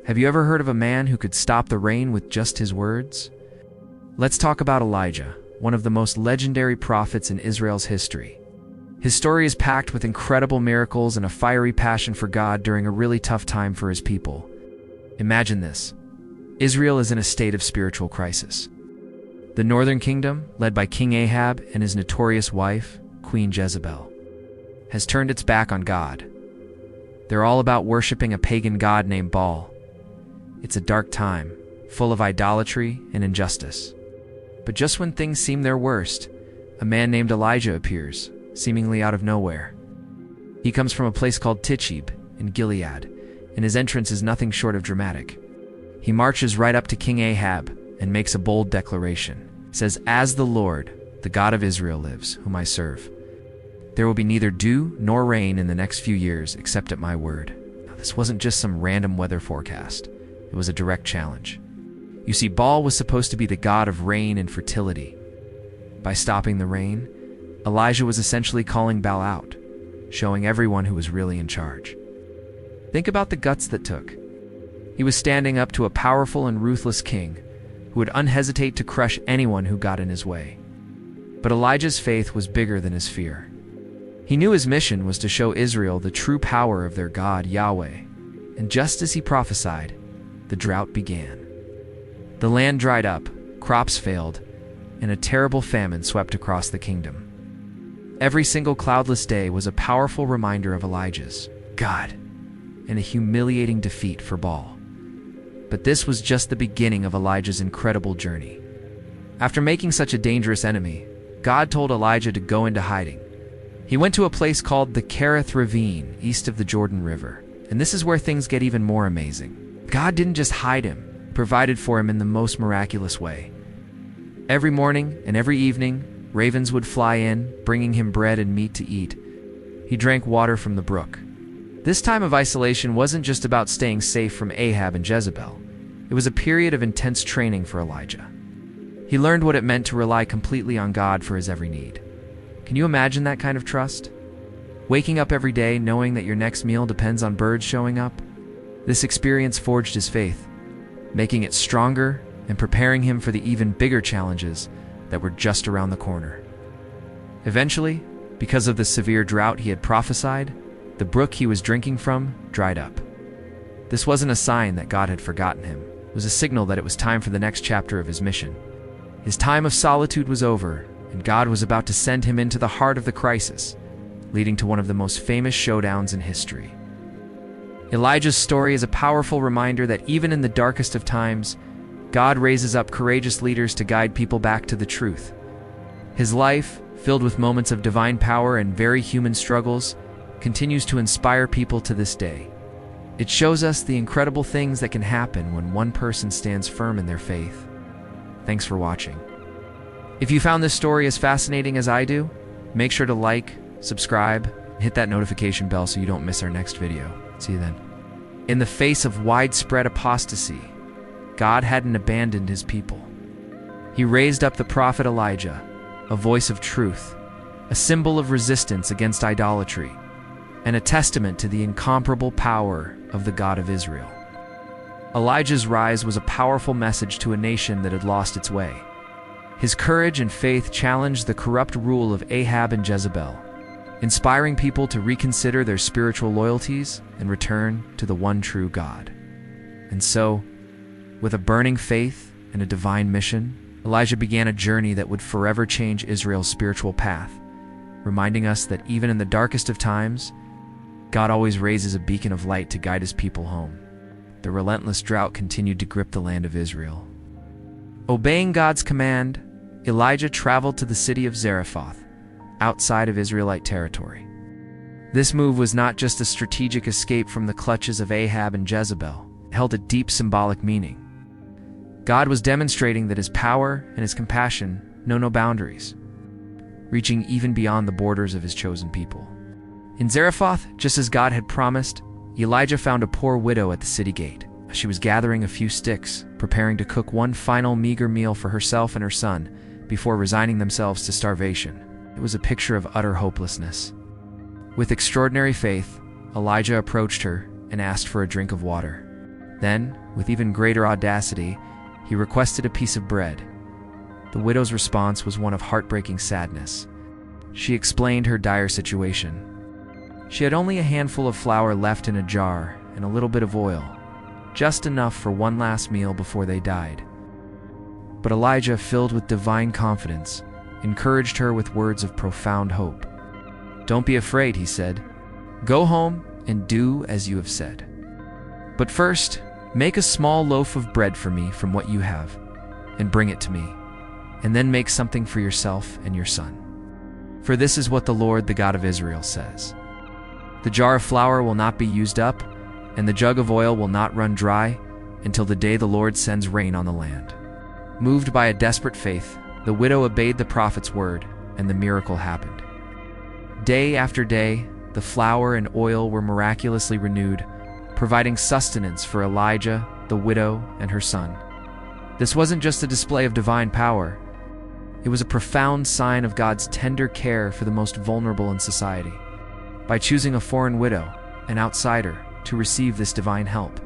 Have you ever heard of a man who could stop the rain with just his words? Let's talk about Elijah, one of the most legendary prophets in Israel's history. His story is packed with incredible miracles and a fiery passion for God during a really tough time for his people. Imagine this. Israel is in a state of spiritual crisis. The northern kingdom, led by King Ahab and his notorious wife, Queen Jezebel, has turned its back on God. They're all about worshiping a pagan god named Baal. It's a dark time, full of idolatry and injustice. But just when things seem their worst, a man named Elijah appears, seemingly out of nowhere. He comes from a place called Tishbe in Gilead, and his entrance is nothing short of dramatic. He marches right up to King Ahab and makes a bold declaration. He says, "As the Lord, the God of Israel lives, whom I serve, there will be neither dew nor rain in the next few years except at my word." Now, this wasn't just some random weather forecast. It was a direct challenge. You see, Baal was supposed to be the god of rain and fertility. By stopping the rain, Elijah was essentially calling Baal out, showing everyone who was really in charge. Think about the guts that took. He was standing up to a powerful and ruthless king who would unhesitate to crush anyone who got in his way. But Elijah's faith was bigger than his fear. He knew his mission was to show Israel the true power of their God, Yahweh. And just as he prophesied, the drought began. The land dried up, crops failed, and a terrible famine swept across the kingdom. Every single cloudless day was a powerful reminder of Elijah's God and a humiliating defeat for Baal. But this was just the beginning of Elijah's incredible journey. After making such a dangerous enemy, God told Elijah to go into hiding. He went to a place called the Cherith Ravine, east of the Jordan River. And this is where things get even more amazing. God didn't just hide him, he provided for him in the most miraculous way. Every morning and every evening, ravens would fly in, bringing him bread and meat to eat. He drank water from the brook. This time of isolation wasn't just about staying safe from Ahab and Jezebel. It was a period of intense training for Elijah. He learned what it meant to rely completely on God for his every need. Can you imagine that kind of trust? Waking up every day knowing that your next meal depends on birds showing up? This experience forged his faith, making it stronger and preparing him for the even bigger challenges that were just around the corner. Eventually, because of the severe drought he had prophesied, the brook he was drinking from dried up. This wasn't a sign that God had forgotten him. It was a signal that it was time for the next chapter of his mission. His time of solitude was over, and God was about to send him into the heart of the crisis, leading to one of the most famous showdowns in history. Elijah's story is a powerful reminder that even in the darkest of times, God raises up courageous leaders to guide people back to the truth. His life, filled with moments of divine power and very human struggles, continues to inspire people to this day. It shows us the incredible things that can happen when one person stands firm in their faith. Thanks for watching. If you found this story as fascinating as I do, make sure to like, subscribe, and hit that notification bell so you don't miss our next video. See you then. In the face of widespread apostasy, God hadn't abandoned his people. He raised up the prophet Elijah, a voice of truth, a symbol of resistance against idolatry, and a testament to the incomparable power of the God of Israel. Elijah's rise was a powerful message to a nation that had lost its way. His courage and faith challenged the corrupt rule of Ahab and Jezebel, inspiring people to reconsider their spiritual loyalties and return to the one true God. And so, with a burning faith and a divine mission, Elijah began a journey that would forever change Israel's spiritual path, reminding us that even in the darkest of times, God always raises a beacon of light to guide his people home. The relentless drought continued to grip the land of Israel. Obeying God's command, Elijah traveled to the city of Zarephath, outside of Israelite territory. This move was not just a strategic escape from the clutches of Ahab and Jezebel. It held a deep symbolic meaning. God was demonstrating that his power and his compassion know no boundaries, reaching even beyond the borders of his chosen people. In Zarephath, just as God had promised, Elijah found a poor widow at the city gate. She was gathering a few sticks, preparing to cook one final meager meal for herself and her son before resigning themselves to starvation. It was a picture of utter hopelessness. With extraordinary faith, Elijah approached her and asked for a drink of water. Then, with even greater audacity, he requested a piece of bread. The widow's response was one of heartbreaking sadness. She explained her dire situation. She had only a handful of flour left in a jar and a little bit of oil, just enough for one last meal before they died. But Elijah, filled with divine confidence, encouraged her with words of profound hope. "Don't be afraid," he said. "Go home and do as you have said. But first, make a small loaf of bread for me from what you have, and bring it to me, and then make something for yourself and your son. For this is what the Lord, the God of Israel, says. The jar of flour will not be used up, and the jug of oil will not run dry until the day the Lord sends rain on the land." Moved by a desperate faith, the widow obeyed the prophet's word, and the miracle happened. Day after day, the flour and oil were miraculously renewed, providing sustenance for Elijah, the widow, and her son. This wasn't just a display of divine power. It was a profound sign of God's tender care for the most vulnerable in society. By choosing a foreign widow, an outsider, to receive this divine help,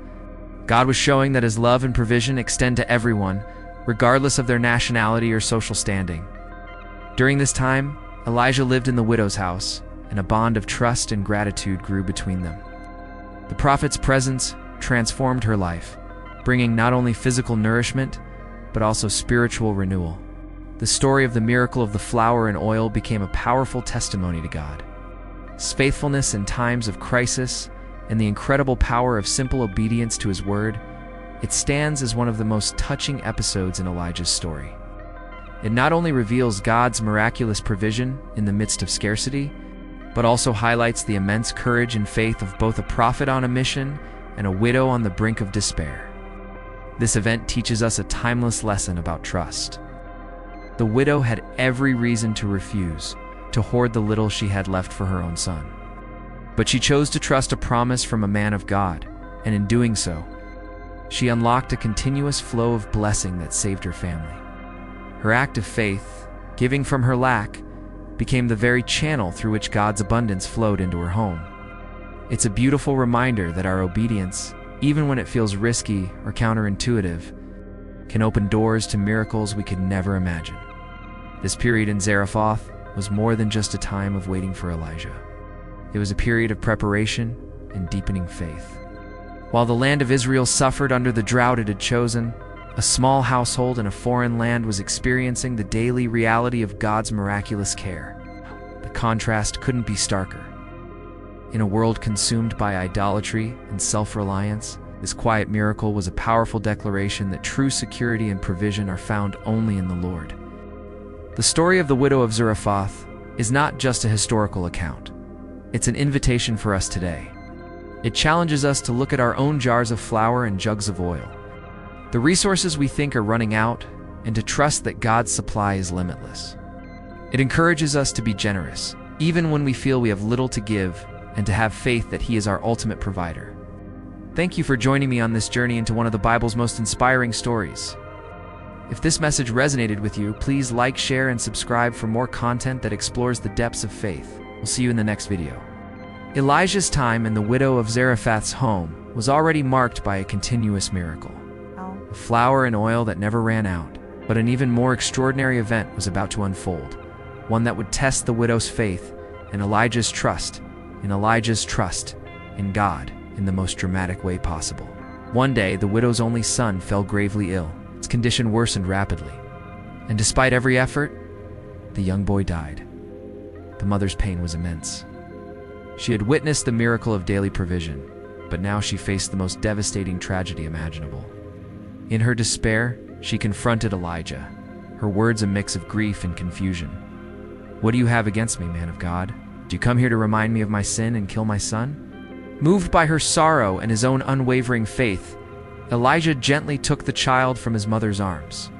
God was showing that His love and provision extend to everyone, regardless of their nationality or social standing. During this time, Elijah lived in the widow's house, and a bond of trust and gratitude grew between them. The prophet's presence transformed her life, bringing not only physical nourishment, but also spiritual renewal. The story of the miracle of the flour and oil became a powerful testimony to God's faithfulness in times of crisis and the incredible power of simple obedience to His word. It stands as one of the most touching episodes in Elijah's story. It not only reveals God's miraculous provision in the midst of scarcity, but also highlights the immense courage and faith of both a prophet on a mission and a widow on the brink of despair. This event teaches us a timeless lesson about trust. The widow had every reason to refuse, to hoard the little she had left for her own son. But she chose to trust a promise from a man of God, and in doing so, she unlocked a continuous flow of blessing that saved her family. Her act of faith, giving from her lack, became the very channel through which God's abundance flowed into her home. It's a beautiful reminder that our obedience, even when it feels risky or counterintuitive, can open doors to miracles we could never imagine. This period in Zarephath was more than just a time of waiting for Elijah. It was a period of preparation and deepening faith. While the land of Israel suffered under the drought it had chosen, a small household in a foreign land was experiencing the daily reality of God's miraculous care. The contrast couldn't be starker. In a world consumed by idolatry and self-reliance, this quiet miracle was a powerful declaration that true security and provision are found only in the Lord. The story of the widow of Zarephath is not just a historical account. It's an invitation for us today. It challenges us to look at our own jars of flour and jugs of oil, the resources we think are running out, and to trust that God's supply is limitless. It encourages us to be generous, even when we feel we have little to give, and to have faith that He is our ultimate provider. Thank you for joining me on this journey into one of the Bible's most inspiring stories. If this message resonated with you, please like, share, and subscribe for more content that explores the depths of faith. We'll see you in the next video. Elijah's time in the widow of Zarephath's home was already marked by a continuous miracle. A flour and oil that never ran out. But an even more extraordinary event was about to unfold, one that would test the widow's faith and Elijah's trust in God in the most dramatic way possible. One day, the widow's only son fell gravely ill. Its condition worsened rapidly, and despite every effort, the young boy died. The mother's pain was immense. She had witnessed the miracle of daily provision, but now she faced the most devastating tragedy imaginable. In her despair, she confronted Elijah, her words a mix of grief and confusion. "What do you have against me, man of God? Do you come here to remind me of my sin and kill my son?" Moved by her sorrow and his own unwavering faith, Elijah gently took the child from his mother's arms.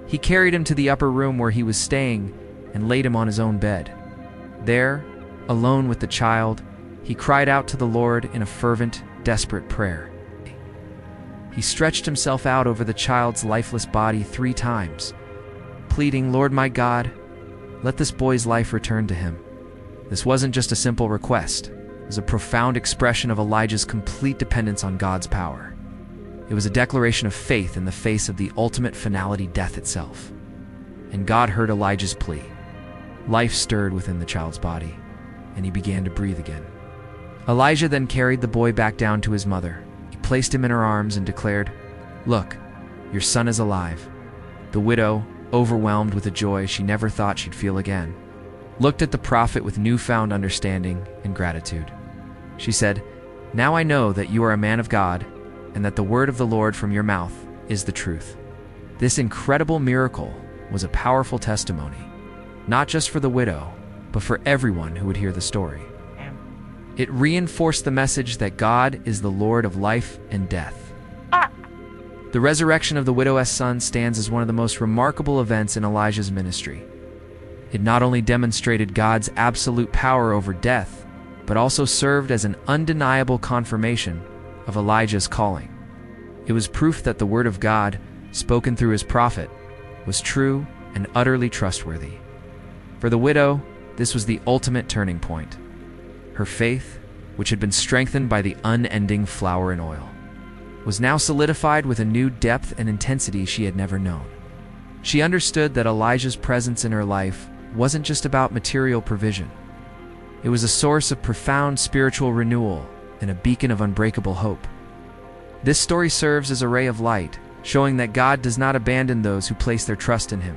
He carried him to the upper room where he was staying and laid him on his own bed. There, alone with the child, he cried out to the Lord in a fervent, desperate prayer. He stretched himself out over the child's lifeless body 3 times, pleading, "Lord my God, let this boy's life return to him." This wasn't just a simple request. It was a profound expression of Elijah's complete dependence on God's power. It was a declaration of faith in the face of the ultimate finality, death itself. And God heard Elijah's plea. Life stirred within the child's body, and he began to breathe again. Elijah then carried the boy back down to his mother. He placed him in her arms and declared, "Look, your son is alive." The widow, overwhelmed with a joy she never thought she'd feel again, looked at the prophet with newfound understanding and gratitude. She said, "Now I know that you are a man of God, and that the word of the Lord from your mouth is the truth." This incredible miracle was a powerful testimony, not just for the widow, but for everyone who would hear the story. It reinforced the message that God is the Lord of life and death. The resurrection of the widow's son stands as one of the most remarkable events in Elijah's ministry. It not only demonstrated God's absolute power over death, but also served as an undeniable confirmation of Elijah's calling. It was proof that the word of God, spoken through his prophet, was true and utterly trustworthy. For the widow, this was the ultimate turning point. Her faith, which had been strengthened by the unending flour and oil, was now solidified with a new depth and intensity she had never known. She understood that Elijah's presence in her life wasn't just about material provision. It was a source of profound spiritual renewal and a beacon of unbreakable hope. This story serves as a ray of light, showing that God does not abandon those who place their trust in him.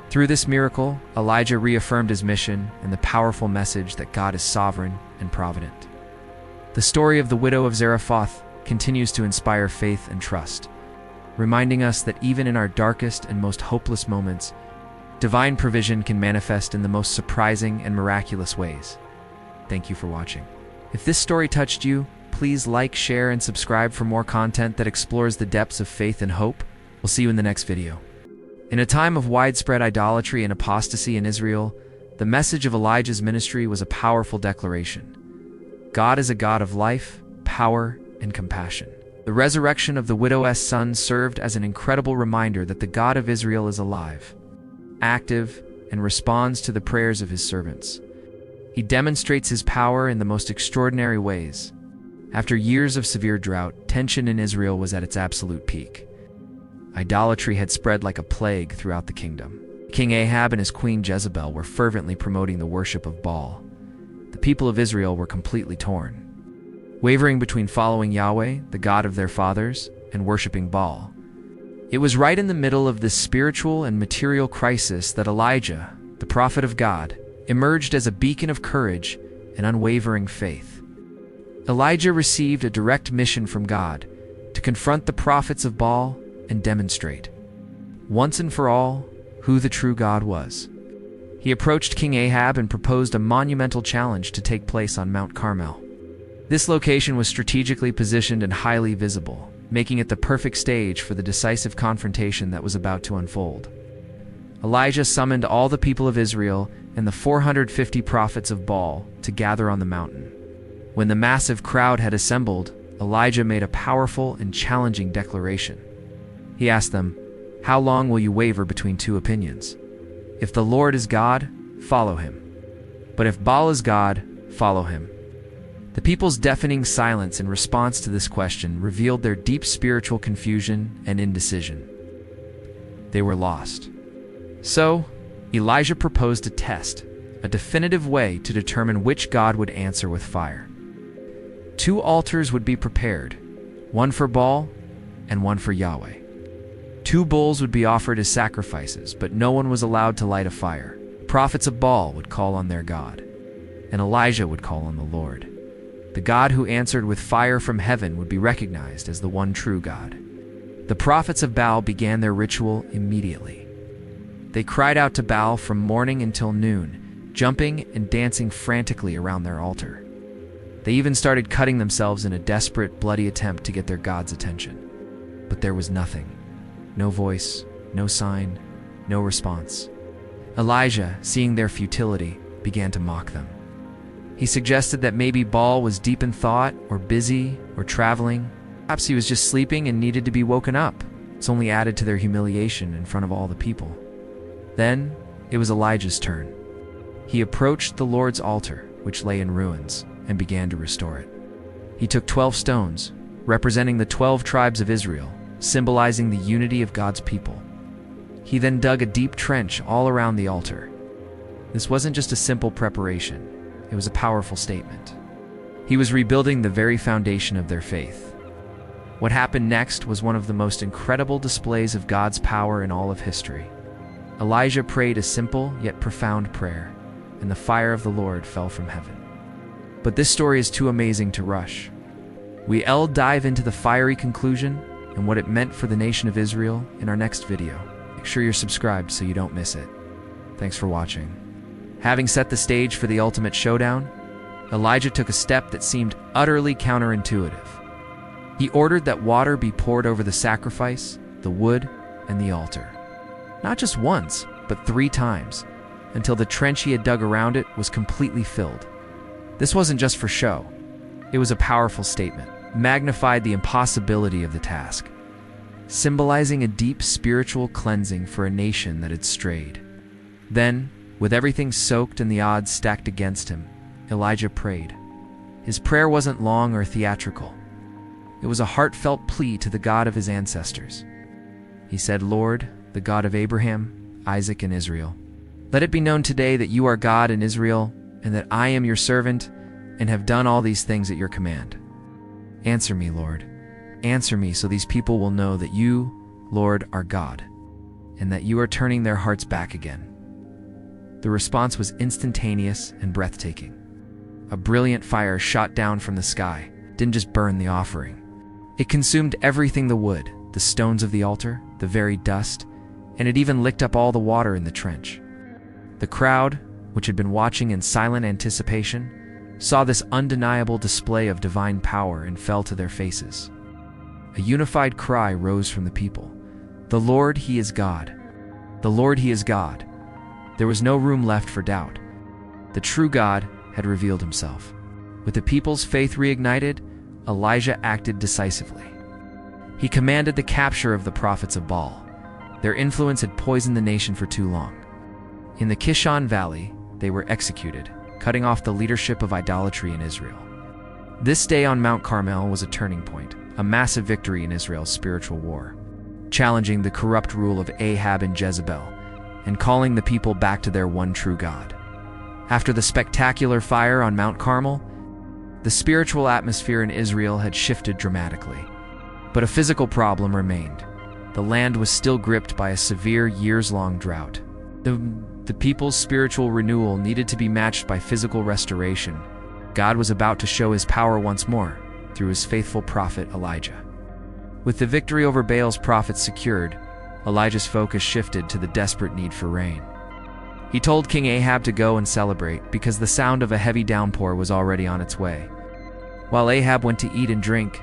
Through this miracle, Elijah reaffirmed his mission and the powerful message that God is sovereign and provident. The story of the widow of Zarephath continues to inspire faith and trust, reminding us that even in our darkest and most hopeless moments, divine provision can manifest in the most surprising and miraculous ways. Thank you for watching. If this story touched you, please like, share, and subscribe for more content that explores the depths of faith and hope. We'll see you in the next video. In a time of widespread idolatry and apostasy in Israel, the message of Elijah's ministry was a powerful declaration. God is a God of life, power, and compassion. The resurrection of the widow's son served as an incredible reminder that the God of Israel is alive, active, and responds to the prayers of his servants. He demonstrates his power in the most extraordinary ways. After years of severe drought, tension in Israel was at its absolute peak. Idolatry had spread like a plague throughout the kingdom. King Ahab and his queen Jezebel were fervently promoting the worship of Baal. The people of Israel were completely torn, wavering between following Yahweh, the God of their fathers, and worshiping Baal. It was right in the middle of this spiritual and material crisis that Elijah, the prophet of God, emerged as a beacon of courage and unwavering faith. Elijah received a direct mission from God to confront the prophets of Baal and demonstrate, once and for all, who the true God was. He approached King Ahab and proposed a monumental challenge to take place on Mount Carmel. This location was strategically positioned and highly visible, making it the perfect stage for the decisive confrontation that was about to unfold. Elijah summoned all the people of Israel and the 450 prophets of Baal to gather on the mountain. When the massive crowd had assembled, Elijah made a powerful and challenging declaration. He asked them, "How long will you waver between two opinions? If the Lord is God, follow him. But if Baal is God, follow him." The people's deafening silence in response to this question revealed their deep spiritual confusion and indecision. They were lost. So, Elijah proposed a test, a definitive way to determine which God would answer with fire. 2 altars would be prepared, one for Baal and one for Yahweh. 2 bulls would be offered as sacrifices, but no one was allowed to light a fire. Prophets of Baal would call on their God, and Elijah would call on the Lord. The God who answered with fire from heaven would be recognized as the one true God. The prophets of Baal began their ritual immediately. They cried out to Baal from morning until noon, jumping and dancing frantically around their altar. They even started cutting themselves in a desperate, bloody attempt to get their God's attention. But there was nothing. No voice, no sign, no response. Elijah, seeing their futility, began to mock them. He suggested that maybe Baal was deep in thought, or busy, or traveling. Perhaps he was just sleeping and needed to be woken up. This only added to their humiliation in front of all the people. Then, it was Elijah's turn. He approached the Lord's altar, which lay in ruins, and began to restore it. He took 12 stones, representing the 12 tribes of Israel, symbolizing the unity of God's people. He then dug a deep trench all around the altar. This wasn't just a simple preparation, it was a powerful statement. He was rebuilding the very foundation of their faith. What happened next was one of the most incredible displays of God's power in all of history. Elijah prayed a simple yet profound prayer, and the fire of the Lord fell from heaven. But this story is too amazing to rush. We'll dive into the fiery conclusion and what it meant for the nation of Israel in our next video. Make sure you're subscribed so you don't miss it. Thanks for watching. Having set the stage for the ultimate showdown, Elijah took a step that seemed utterly counterintuitive. He ordered that water be poured over the sacrifice, the wood, and the altar. Not just once, but 3 times, until the trench he had dug around it was completely filled. This wasn't just for show. It was a powerful statement, magnified the impossibility of the task, symbolizing a deep spiritual cleansing for a nation that had strayed. Then, with everything soaked and the odds stacked against him, Elijah prayed. His prayer wasn't long or theatrical. It was a heartfelt plea to the God of his ancestors. He said, "Lord, the God of Abraham, Isaac, and Israel, let it be known today that you are God in Israel, and that I am your servant, and have done all these things at your command. Answer me, Lord. Answer me so these people will know that you, Lord, are God, and that you are turning their hearts back again." The response was instantaneous and breathtaking. A brilliant fire shot down from the sky, didn't just burn the offering. It consumed everything: the wood, the stones of the altar, the very dust, and it even licked up all the water in the trench. The crowd, which had been watching in silent anticipation, saw this undeniable display of divine power and fell to their faces. A unified cry rose from the people. "The Lord, He is God. The Lord, He is God." There was no room left for doubt. The true God had revealed himself. With the people's faith reignited, Elijah acted decisively. He commanded the capture of the prophets of Baal. Their influence had poisoned the nation for too long. In the Kishon Valley, they were executed, cutting off the leadership of idolatry in Israel. This day on Mount Carmel was a turning point, a massive victory in Israel's spiritual war, challenging the corrupt rule of Ahab and Jezebel, and calling the people back to their one true God. After the spectacular fire on Mount Carmel, the spiritual atmosphere in Israel had shifted dramatically. But a physical problem remained. The land was still gripped by a severe years-long drought. The people's spiritual renewal needed to be matched by physical restoration. God was about to show his power once more through his faithful prophet Elijah. With the victory over Baal's prophets secured, Elijah's focus shifted to the desperate need for rain. He told King Ahab to go and celebrate because the sound of a heavy downpour was already on its way. While Ahab went to eat and drink,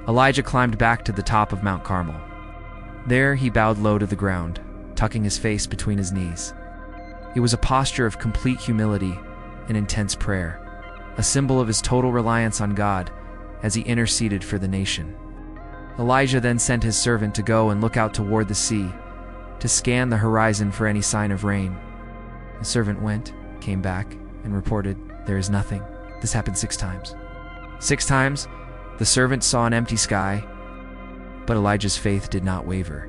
Elijah climbed back to the top of Mount Carmel. There he bowed low to the ground, tucking his face between his knees. It was a posture of complete humility and intense prayer, a symbol of his total reliance on God as he interceded for the nation. Elijah then sent his servant to go and look out toward the sea, to scan the horizon for any sign of rain. The servant went, came back, and reported, "There is nothing." This happened 6 times. 6 times, the servant saw an empty sky, but Elijah's faith did not waver.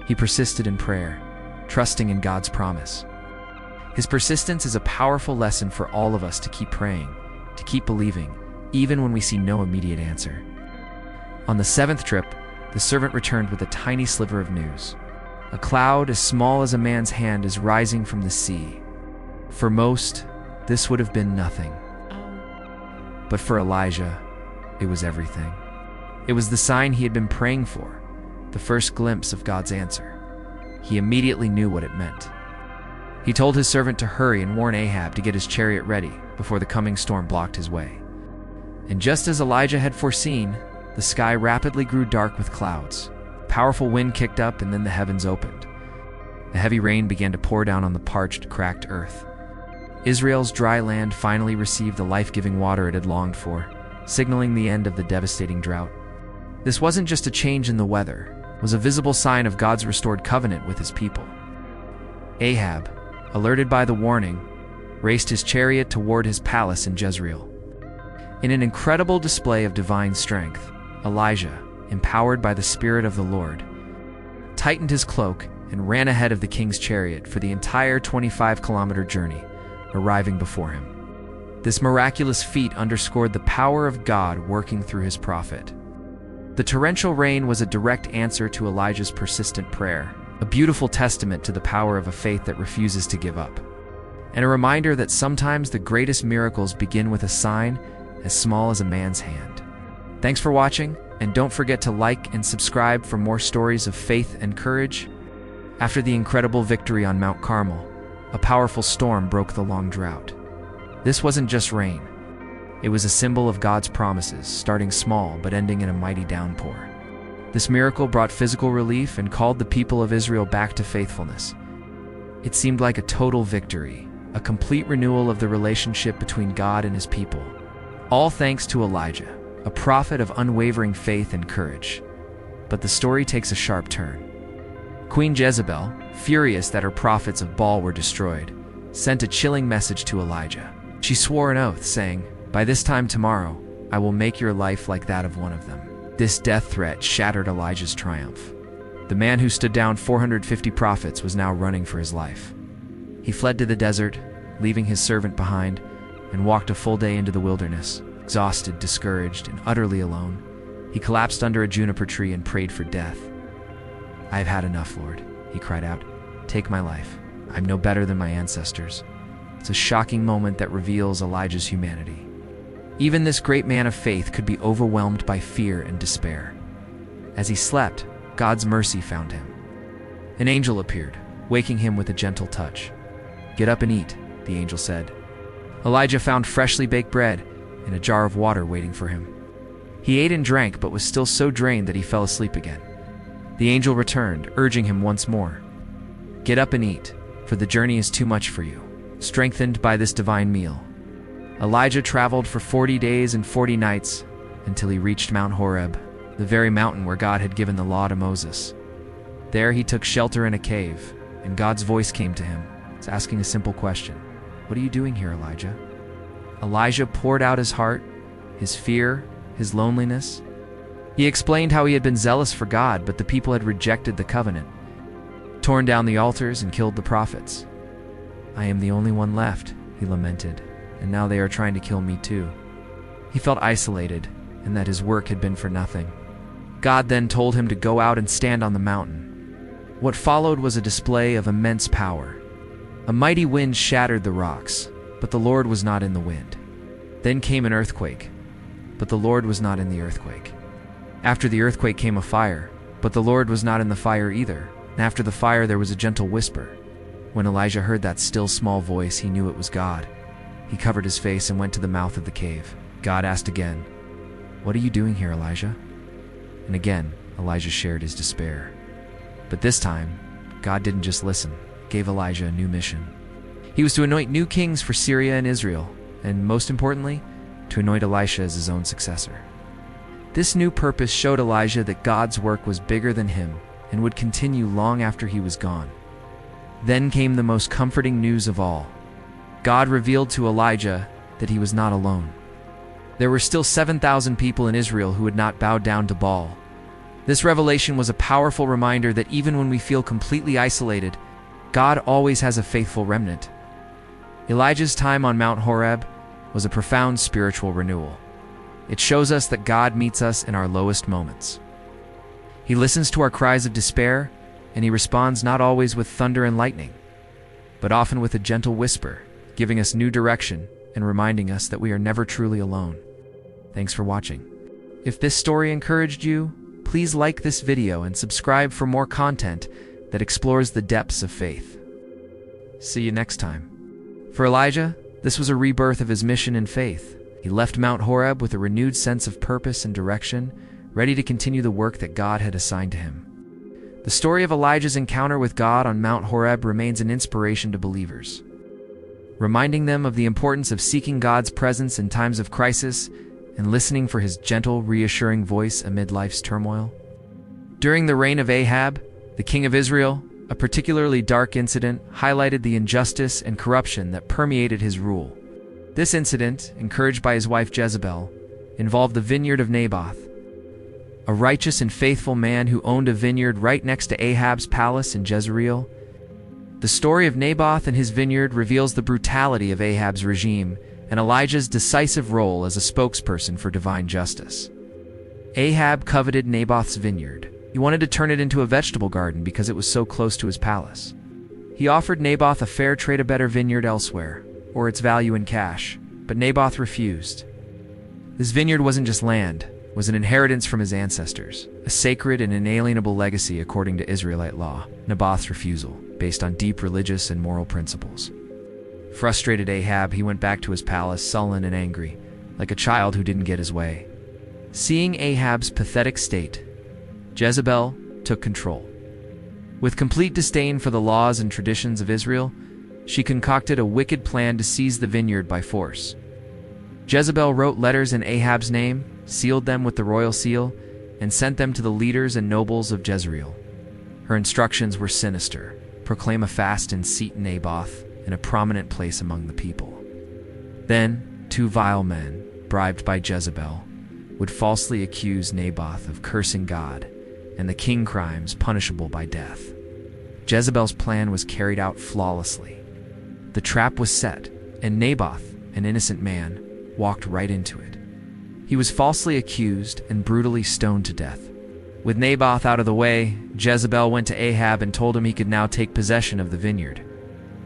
He persisted in prayer, trusting in God's promise. His persistence is a powerful lesson for all of us to keep praying, to keep believing, even when we see no immediate answer. On the 7th trip, the servant returned with a tiny sliver of news. A cloud as small as a man's hand is rising from the sea. For most, this would have been nothing. But for Elijah, it was everything. It was the sign he had been praying for, the first glimpse of God's answer. He immediately knew what it meant. He told his servant to hurry and warn Ahab to get his chariot ready before the coming storm blocked his way. And just as Elijah had foreseen, the sky rapidly grew dark with clouds. A powerful wind kicked up and then the heavens opened. A heavy rain began to pour down on the parched, cracked earth. Israel's dry land finally received the life-giving water it had longed for, signaling the end of the devastating drought. This wasn't just a change in the weather, it was a visible sign of God's restored covenant with his people. Ahab, alerted by the warning, raced his chariot toward his palace in Jezreel. In an incredible display of divine strength, Elijah, empowered by the Spirit of the Lord, tightened his cloak and ran ahead of the king's chariot for the entire 25-kilometer journey, arriving before him. This miraculous feat underscored the power of God working through his prophet. The torrential rain was a direct answer to Elijah's persistent prayer, a beautiful testament to the power of a faith that refuses to give up, and a reminder that sometimes the greatest miracles begin with a sign as small as a man's hand. Thanks for watching, and don't forget to like and subscribe for more stories of faith and courage. After the incredible victory on Mount Carmel, a powerful storm broke the long drought. This wasn't just rain. It was a symbol of God's promises, starting small but ending in a mighty downpour. This miracle brought physical relief and called the people of Israel back to faithfulness. It seemed like a total victory, a complete renewal of the relationship between God and his people. All thanks to Elijah, a prophet of unwavering faith and courage. But the story takes a sharp turn. Queen Jezebel, furious that her prophets of Baal were destroyed, sent a chilling message to Elijah. She swore an oath, saying, "By this time tomorrow, I will make your life like that of one of them." This death threat shattered Elijah's triumph. The man who stood down 450 prophets was now running for his life. He fled to the desert, leaving his servant behind, and walked a full day into the wilderness, exhausted, discouraged, and utterly alone. He collapsed under a juniper tree and prayed for death. "I have had enough, Lord," he cried out. "Take my life. I'm no better than my ancestors." It's a shocking moment that reveals Elijah's humanity. Even this great man of faith could be overwhelmed by fear and despair. As he slept, God's mercy found him. An angel appeared, waking him with a gentle touch. "Get up and eat," the angel said. Elijah found freshly baked bread and a jar of water waiting for him. He ate and drank, but was still so drained that he fell asleep again. The angel returned, urging him once more. "Get up and eat, for the journey is too much for you." Strengthened by this divine meal, Elijah traveled for 40 days and 40 nights until he reached Mount Horeb, the very mountain where God had given the law to Moses. There he took shelter in a cave, and God's voice came to him, asking a simple question. "What are you doing here, Elijah?" Elijah poured out his heart, his fear, his loneliness. He explained how he had been zealous for God, but the people had rejected the covenant, torn down the altars, and killed the prophets. "I am the only one left," he lamented, "and now they are trying to kill me too." He felt isolated, and that his work had been for nothing. God then told him to go out and stand on the mountain. What followed was a display of immense power. A mighty wind shattered the rocks, but the Lord was not in the wind. Then came an earthquake, but the Lord was not in the earthquake. After the earthquake came a fire, but the Lord was not in the fire either. And after the fire there was a gentle whisper. When Elijah heard that still small voice, he knew it was God. He covered his face and went to the mouth of the cave. God asked again, "What are you doing here, Elijah?" And again, Elijah shared his despair. But this time, God didn't just listen, gave Elijah a new mission. He was to anoint new kings for Syria and Israel, and most importantly, to anoint Elisha as his own successor. This new purpose showed Elijah that God's work was bigger than him and would continue long after he was gone. Then came the most comforting news of all. God revealed to Elijah that he was not alone. There were still 7,000 people in Israel who had not bowed down to Baal. This revelation was a powerful reminder that even when we feel completely isolated, God always has a faithful remnant. Elijah's time on Mount Horeb was a profound spiritual renewal. It shows us that God meets us in our lowest moments. He listens to our cries of despair, and he responds not always with thunder and lightning, but often with a gentle whisper, giving us new direction and reminding us that we are never truly alone. Thanks for watching. If this story encouraged you, please like this video and subscribe for more content that explores the depths of faith. See you next time. For Elijah, this was a rebirth of his mission and faith. He left Mount Horeb with a renewed sense of purpose and direction, ready to continue the work that God had assigned to him. The story of Elijah's encounter with God on Mount Horeb remains an inspiration to believers, reminding them of the importance of seeking God's presence in times of crisis and listening for his gentle, reassuring voice amid life's turmoil. During the reign of Ahab, the king of Israel, a particularly dark incident highlighted the injustice and corruption that permeated his rule. This incident, encouraged by his wife Jezebel, involved the vineyard of Naboth, a righteous and faithful man who owned a vineyard right next to Ahab's palace in Jezreel. The story of Naboth and his vineyard reveals the brutality of Ahab's regime and Elijah's decisive role as a spokesperson for divine justice. Ahab coveted Naboth's vineyard. He wanted to turn it into a vegetable garden because it was so close to his palace. He offered Naboth a fair trade, a better vineyard elsewhere, or its value in cash, but Naboth refused. This vineyard wasn't just land, it was an inheritance from his ancestors, a sacred and inalienable legacy according to Israelite law. Naboth's refusal, based on deep religious and moral principles. Frustrated Ahab, he went back to his palace, sullen and angry, like a child who didn't get his way. Seeing Ahab's pathetic state, Jezebel took control. With complete disdain for the laws and traditions of Israel, she concocted a wicked plan to seize the vineyard by force. Jezebel wrote letters in Ahab's name, sealed them with the royal seal, and sent them to the leaders and nobles of Jezreel. Her instructions were sinister: proclaim a fast and seat Naboth in a prominent place among the people. Then, two vile men, bribed by Jezebel, would falsely accuse Naboth of cursing God and the king crimes punishable by death. Jezebel's plan was carried out flawlessly. The trap was set, and Naboth, an innocent man, walked right into it. He was falsely accused and brutally stoned to death. With Naboth out of the way, Jezebel went to Ahab and told him he could now take possession of the vineyard.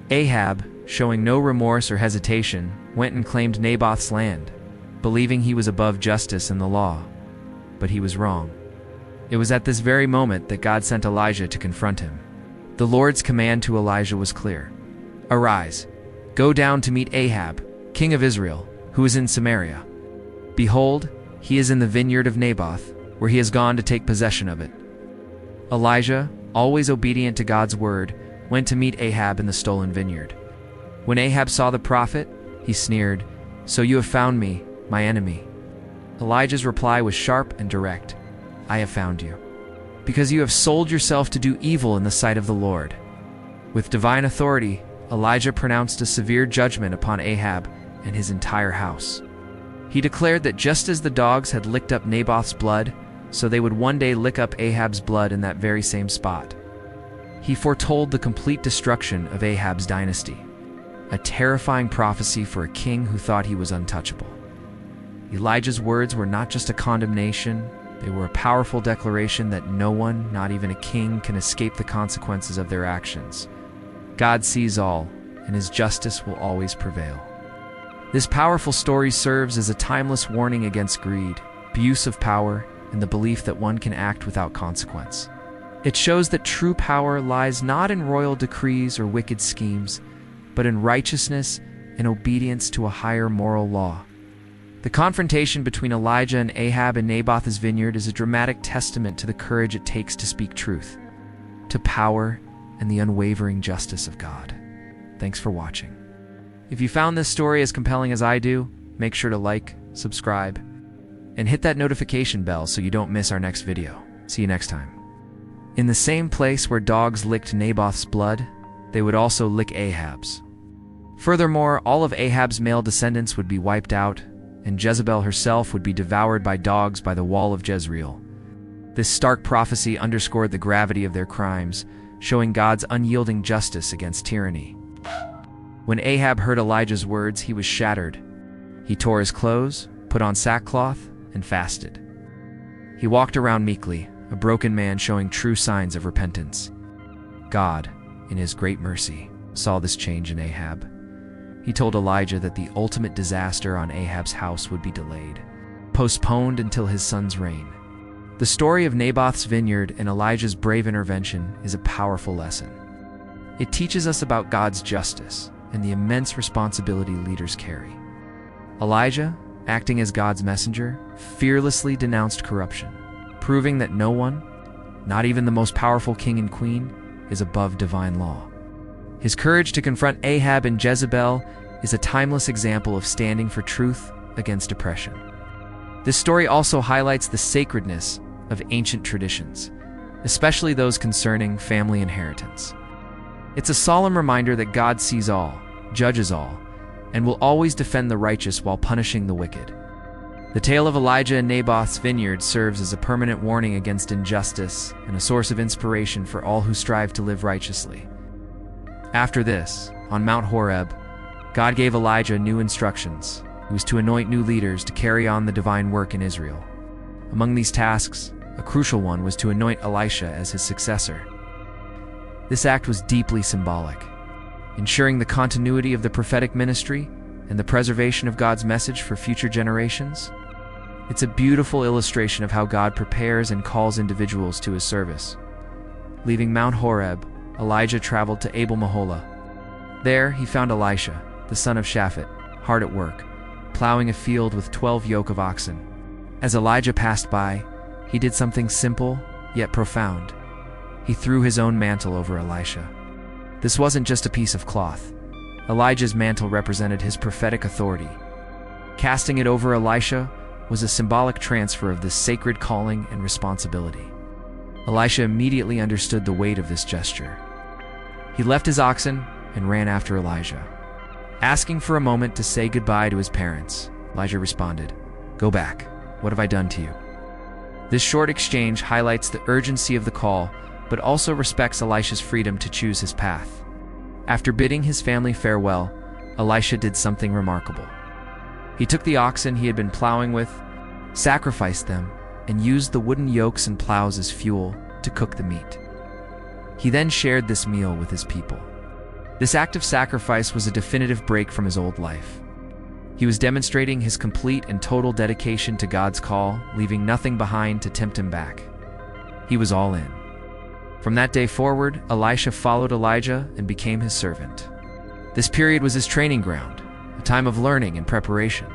Ahab, showing no remorse or hesitation, went and claimed Naboth's land, believing he was above justice and the law. But he was wrong. It was at this very moment that God sent Elijah to confront him. The Lord's command to Elijah was clear: "Arise, go down to meet Ahab, king of Israel, who is in Samaria. Behold, he is in the vineyard of Naboth, where he has gone to take possession of it." Elijah, always obedient to God's word, went to meet Ahab in the stolen vineyard. When Ahab saw the prophet, he sneered, "So you have found me, my enemy." Elijah's reply was sharp and direct: "I have found you, because you have sold yourself to do evil in the sight of the Lord." With divine authority, Elijah pronounced a severe judgment upon Ahab and his entire house. He declared that just as the dogs had licked up Naboth's blood, so they would one day lick up Ahab's blood in that very same spot. He foretold the complete destruction of Ahab's dynasty, a terrifying prophecy for a king who thought he was untouchable. Elijah's words were not just a condemnation, they were a powerful declaration that no one, not even a king, can escape the consequences of their actions. God sees all, and his justice will always prevail. This powerful story serves as a timeless warning against greed, abuse of power, and the belief that one can act without consequence. It shows that true power lies not in royal decrees or wicked schemes, but in righteousness and obedience to a higher moral law. The confrontation between Elijah and Ahab in Naboth's vineyard is a dramatic testament to the courage it takes to speak truth, to power, and the unwavering justice of God. Thanks for watching. If you found this story as compelling as I do, make sure to like, subscribe, and hit that notification bell so you don't miss our next video. See you next time. In the same place where dogs licked Naboth's blood, they would also lick Ahab's. Furthermore, all of Ahab's male descendants would be wiped out, and Jezebel herself would be devoured by dogs by the wall of Jezreel. This stark prophecy underscored the gravity of their crimes, showing God's unyielding justice against tyranny. When Ahab heard Elijah's words, he was shattered. He tore his clothes, put on sackcloth, and fasted. He walked around meekly, a broken man showing true signs of repentance. God, in his great mercy, saw this change in Ahab. He told Elijah that the ultimate disaster on Ahab's house would be delayed, postponed until his son's reign. The story of Naboth's vineyard and Elijah's brave intervention is a powerful lesson. It teaches us about God's justice and the immense responsibility leaders carry. Elijah, acting as God's messenger, fearlessly denounced corruption, proving that no one, not even the most powerful king and queen, is above divine law. His courage to confront Ahab and Jezebel is a timeless example of standing for truth against oppression. This story also highlights the sacredness of ancient traditions, especially those concerning family inheritance. It's a solemn reminder that God sees all, judges all, and will always defend the righteous while punishing the wicked. The tale of Elijah and Naboth's vineyard serves as a permanent warning against injustice and a source of inspiration for all who strive to live righteously. After this, on Mount Horeb, God gave Elijah new instructions. He was to anoint new leaders to carry on the divine work in Israel. Among these tasks, a crucial one was to anoint Elisha as his successor. This act was deeply symbolic, ensuring the continuity of the prophetic ministry and the preservation of God's message for future generations. It's a beautiful illustration of how God prepares and calls individuals to his service. Leaving Mount Horeb, Elijah traveled to Abel-Meholah. There, he found Elisha, the son of Shaphat, hard at work, plowing a field with 12 yoke of oxen. As Elijah passed by, he did something simple, yet profound. He threw his own mantle over Elisha. This wasn't just a piece of cloth. Elijah's mantle represented his prophetic authority. Casting it over Elisha was a symbolic transfer of this sacred calling and responsibility. Elisha immediately understood the weight of this gesture. He left his oxen and ran after Elijah. Asking for a moment to say goodbye to his parents, Elijah responded, "Go back. What have I done to you?" This short exchange highlights the urgency of the call, but also respects Elisha's freedom to choose his path. After bidding his family farewell, Elisha did something remarkable. He took the oxen he had been plowing with, sacrificed them, and used the wooden yokes and plows as fuel to cook the meat. He then shared this meal with his people. This act of sacrifice was a definitive break from his old life. He was demonstrating his complete and total dedication to God's call, leaving nothing behind to tempt him back. He was all in. From that day forward, Elisha followed Elijah and became his servant. This period was his training ground, a time of learning and preparation.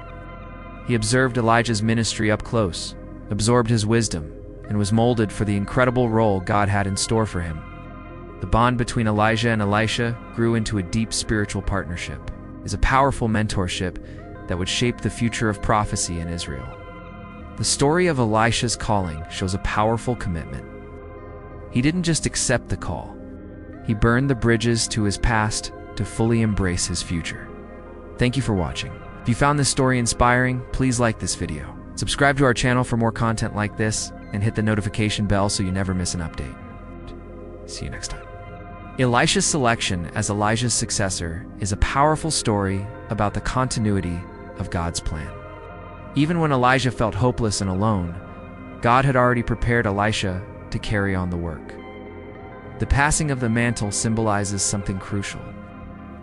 He observed Elijah's ministry up close, absorbed his wisdom, and was molded for the incredible role God had in store for him. The bond between Elijah and Elisha grew into a deep spiritual partnership, a powerful mentorship that would shape the future of prophecy in Israel. The story of Elisha's calling shows a powerful commitment. He didn't just accept the call. He burned the bridges to his past to fully embrace his future. Thank you for watching. If you found this story inspiring, please like this video. Subscribe to our channel for more content like this, and hit the notification bell so you never miss an update. See you next time. Elisha's selection as Elijah's successor is a powerful story about the continuity of God's plan. Even when Elijah felt hopeless and alone, God had already prepared Elisha to carry on the work. The passing of the mantle symbolizes something crucial.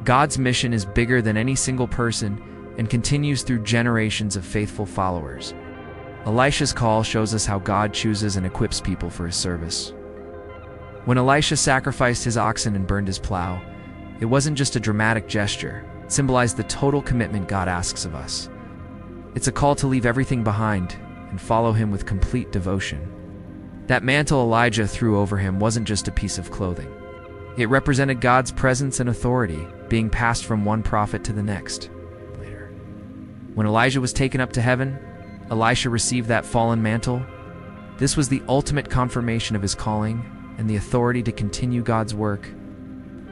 God's mission is bigger than any single person and continues through generations of faithful followers. Elisha's call shows us how God chooses and equips people for his service. When Elisha sacrificed his oxen and burned his plow, it wasn't just a dramatic gesture. It symbolized the total commitment God asks of us. It's a call to leave everything behind and follow him with complete devotion. That mantle Elijah threw over him wasn't just a piece of clothing. It represented God's presence and authority, being passed from one prophet to the next. Later, when Elijah was taken up to heaven, Elisha received that fallen mantle. This was the ultimate confirmation of his calling and the authority to continue God's work.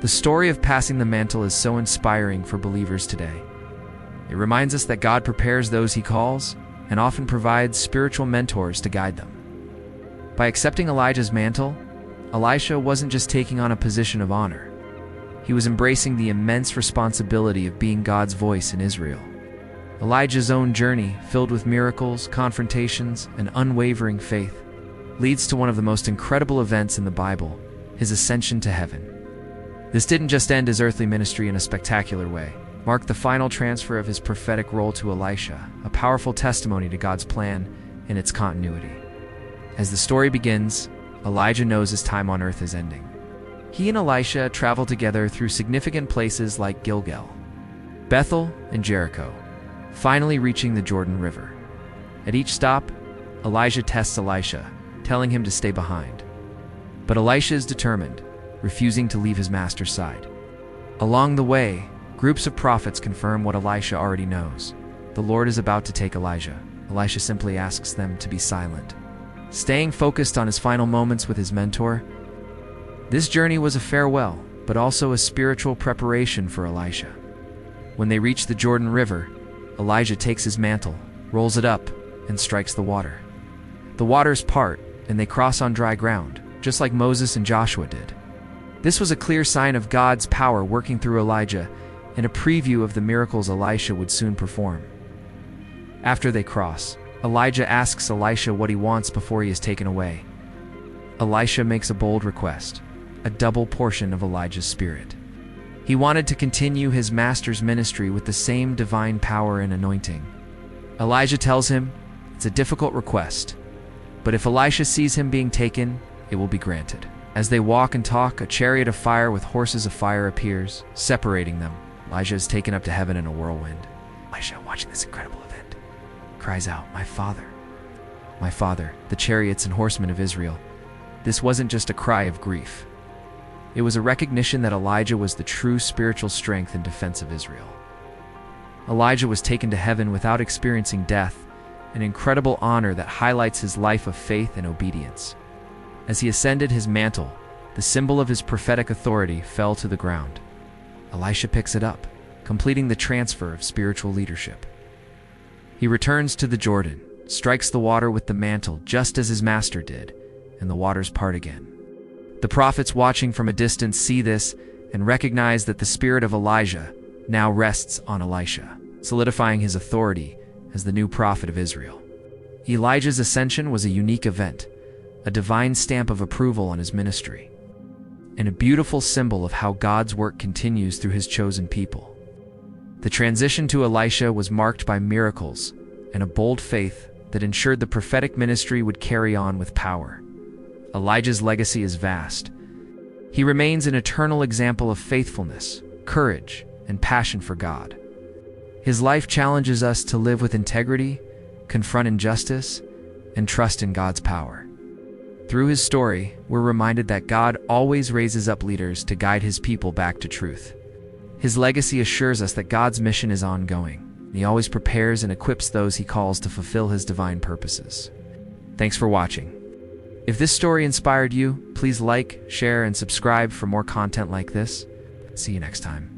The story of passing the mantle is so inspiring for believers today. It reminds us that God prepares those he calls and often provides spiritual mentors to guide them. By accepting Elijah's mantle, Elisha wasn't just taking on a position of honor. He was embracing the immense responsibility of being God's voice in Israel. Elijah's own journey, filled with miracles, confrontations, and unwavering faith, leads to one of the most incredible events in the Bible, his ascension to heaven. This didn't just end his earthly ministry in a spectacular way. It marked the final transfer of his prophetic role to Elisha, a powerful testimony to God's plan and its continuity. As the story begins, Elijah knows his time on earth is ending. He and Elisha travel together through significant places like Gilgal, Bethel, and Jericho, finally reaching the Jordan River. At each stop, Elijah tests Elisha, telling him to stay behind. But Elisha is determined, refusing to leave his master's side. Along the way, groups of prophets confirm what Elisha already knows. The Lord is about to take Elijah. Elisha simply asks them to be silent, staying focused on his final moments with his mentor. This journey was a farewell, but also a spiritual preparation for Elisha. When they reach the Jordan River, Elijah takes his mantle, rolls it up, and strikes the water. The waters part, and they cross on dry ground, just like Moses and Joshua did. This was a clear sign of God's power working through Elijah and a preview of the miracles Elisha would soon perform. After they cross, Elijah asks Elisha what he wants before he is taken away. Elisha makes a bold request, a double portion of Elijah's spirit. He wanted to continue his master's ministry with the same divine power and anointing. Elijah tells him it's a difficult request, but if Elisha sees him being taken, it will be granted. As they walk and talk, a chariot of fire with horses of fire appears, separating them. Elijah is taken up to heaven in a whirlwind. Elisha, watching this incredible event, cries out, my father, the chariots and horsemen of Israel." This wasn't just a cry of grief. It was a recognition that Elijah was the true spiritual strength and defense of Israel. Elijah was taken to heaven without experiencing death, an incredible honor that highlights his life of faith and obedience. As he ascended, his mantle, the symbol of his prophetic authority, fell to the ground. Elisha picks it up, completing the transfer of spiritual leadership. He returns to the Jordan, strikes the water with the mantle just as his master did, and the waters part again. The prophets watching from a distance see this and recognize that the spirit of Elijah now rests on Elisha, solidifying his authority as the new prophet of Israel. Elijah's ascension was a unique event, a divine stamp of approval on his ministry, and a beautiful symbol of how God's work continues through his chosen people. The transition to Elisha was marked by miracles and a bold faith that ensured the prophetic ministry would carry on with power. Elijah's legacy is vast. He remains an eternal example of faithfulness, courage, and passion for God. His life challenges us to live with integrity, confront injustice, and trust in God's power. Through his story, we're reminded that God always raises up leaders to guide his people back to truth. His legacy assures us that God's mission is ongoing, and he always prepares and equips those he calls to fulfill his divine purposes. Thanks for watching. If this story inspired you, please like, share, and subscribe for more content like this. See you next time.